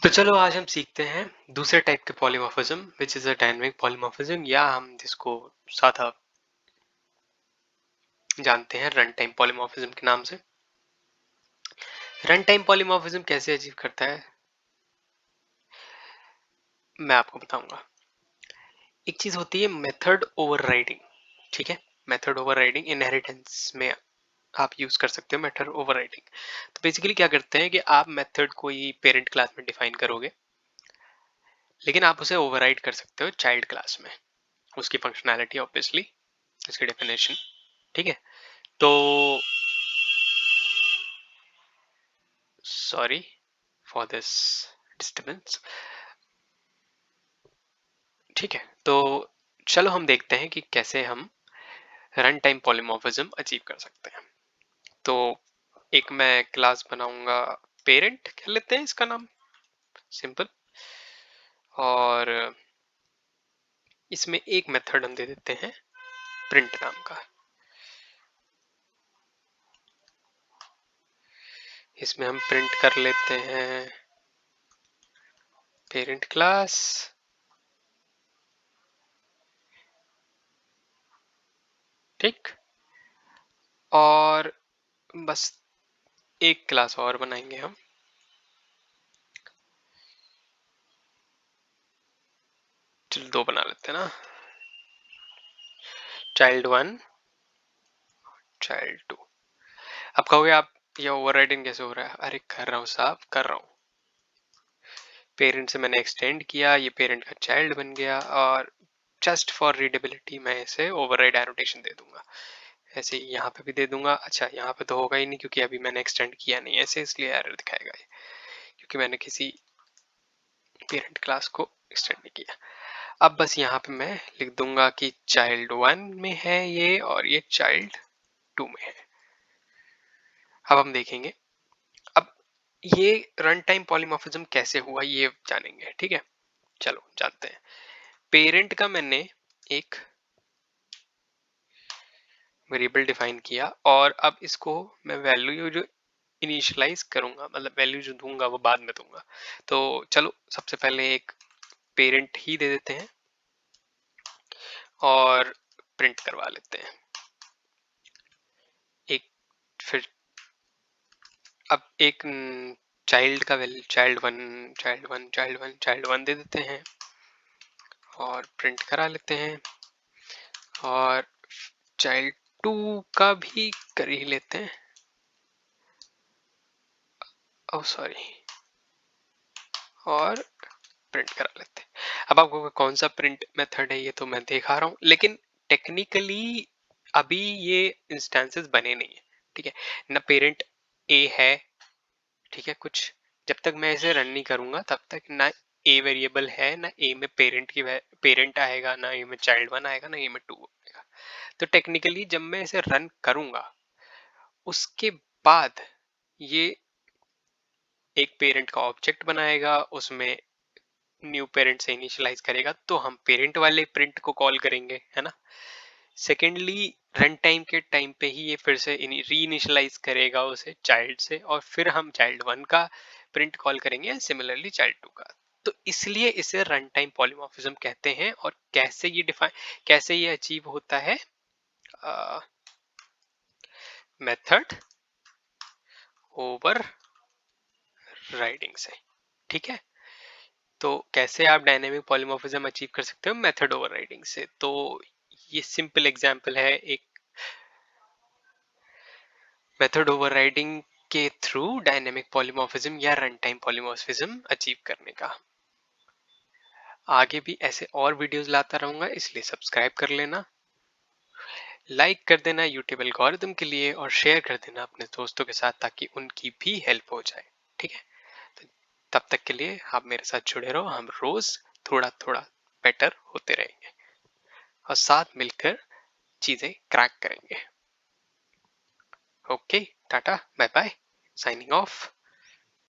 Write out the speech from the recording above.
तो चलो आज हम सीखते हैं दूसरे टाइप के polymorphism which is a dynamic polymorphism, या हम जिसको सादा जानते हैं रन टाइम पॉलीमॉर्फिज्म के नाम से। रन टाइम पॉलीमॉर्फिज्म कैसे अचीव करता है मैं आपको बताऊंगा। एक चीज होती है मेथड ओवरराइडिंग, ठीक है। मेथड ओवरराइडिंग इनहेरिटेंस में आप यूज कर सकते हो मेथड ओवरराइडिंग। तो बेसिकली क्या करते हैं कि आप मेथड कोई पेरेंट क्लास में डिफाइन करोगे, लेकिन आप उसे ओवरराइड कर सकते हो चाइल्ड क्लास में, उसकी फंक्शनैलिटी ऑब्वियसली, उसकी डेफिनेशन, ठीक है। तो सॉरी फॉर दिस डिस्टर्बेंस, ठीक है। तो चलो हम देखते हैं कि कैसे हम रन टाइम पॉलीमॉर्फिज्म अचीव कर सकते हैं। तो एक मैं क्लास बनाऊंगा, पेरेंट कह लेते हैं इसका नाम, सिंपल। और इसमें एक मेथड हम दे देते हैं प्रिंट नाम का। इसमें हम प्रिंट कर लेते हैं पेरेंट क्लास, ठीक। और बस एक क्लास और बनाएंगे हम, चलो दो बना लेते हैं ना, चाइल्ड वन, चाइल्ड टू। अब कहोगे आप ये ओवरराइडिंग कैसे हो रहा है? अरे कर रहा हूँ साहब, कर रहा हूँ। पेरेंट से मैंने एक्सटेंड किया, ये पेरेंट का चाइल्ड बन गया, और जस्ट फॉर रीडेबिलिटी मैं इसे ओवरराइड एनोटेशन दे दूंगा। ऐसे ही यहाँ पे भी दे दूंगा। अच्छा यहाँ पे तो होगा ही नहीं क्योंकि अभी मैंने एक्सटेंड किया नहीं ऐसे, इसलिए एरर दिखाएगा ये, क्योंकि मैंने किसी पेरेंट क्लास को एक्सटेंड नहीं किया। अब बस यहाँ पे मैं लिख दूंगा कि चाइल्ड वन में है ये और ये चाइल्ड टू में है। अब हम देखेंगे, अब ये रन टाइम पॉलीमॉर्फिज्म कैसे हुआ ये जानेंगे, ठीक है। चलो जानते हैं। पेरेंट का मैंने एक वेरिएबल डिफाइन किया, और अब इसको मैं वैल्यू जो इनिशियलाइज करूंगा, मतलब वैल्यू जो दूंगा वो बाद में दूंगा। तो चलो सबसे पहले एक पेरेंट ही दे देते हैं और प्रिंट करवा लेते हैं एक। फिर अब एक चाइल्ड का value child one, child one, child one, child one दे देते हैं और प्रिंट करा लेते हैं। और चाइल्ड टू का भी कर ही लेते हैं, ओ सॉरी, और प्रिंट करा लेते हैं। अब आपको कौन सा प्रिंट मेथड है ये तो मैं दिखा रहा हूँ, लेकिन टेक्निकली अभी ये इंस्टेंसेस बने नहीं है, ठीक है ना। पेरेंट ए है, ठीक है, कुछ जब तक मैं इसे रन नहीं करूंगा तब तक ना ए वेरिएबल है, ना ए में पेरेंट की पेरेंट आएगा, ना ए में चाइल्ड वन आएगा, ना ए में टू आएगा। तो टेक्निकली जब मैं इसे रन करूंगा उसके बाद ये एक पेरेंट का ऑब्जेक्ट बनाएगा, उसमें न्यू पेरेंट से इनिशियलाइज करेगा, तो हम पेरेंट वाले प्रिंट को कॉल करेंगे, है ना। सेकेंडली रन टाइम के टाइम पे ही ये फिर से री इनिशियलाइज करेगा उसे चाइल्ड से, और फिर हम चाइल्ड वन का प्रिंट कॉल करेंगे, सिमिलरली चाइल्ड टू का। तो इसलिए इसे रन टाइम पॉलीमॉर्फिज्म कहते हैं। और कैसे ये डिफाइन, कैसे ये अचीव होता है, मेथड ओवर राइडिंग से, ठीक है। तो कैसे आप डायनेमिक पॉलीमॉर्फिज्म अचीव कर सकते हो मेथड ओवरराइडिंग से? तो ये सिंपल एग्जांपल है एक मेथड ओवरराइडिंग के थ्रू डायनेमिक पॉलीमॉर्फिज्म या रन टाइम पॉलीमॉर्फिज्म अचीव करने का। आगे भी ऐसे और वीडियोस लाता रहूंगा, इसलिए सब्सक्राइब कर लेना, लाइक कर देना यूट्यूब एल्गोरिथम के लिए, और शेयर कर देना अपने दोस्तों के साथ ताकि उनकी भी हेल्प हो जाए, ठीक है। तो तब तक के लिए आप मेरे साथ जुड़े रहो, हम रोज थोड़ा थोड़ा बेटर होते रहेंगे और साथ मिलकर चीजें क्रैक करेंगे। Okay, tata, bye bye, signing of.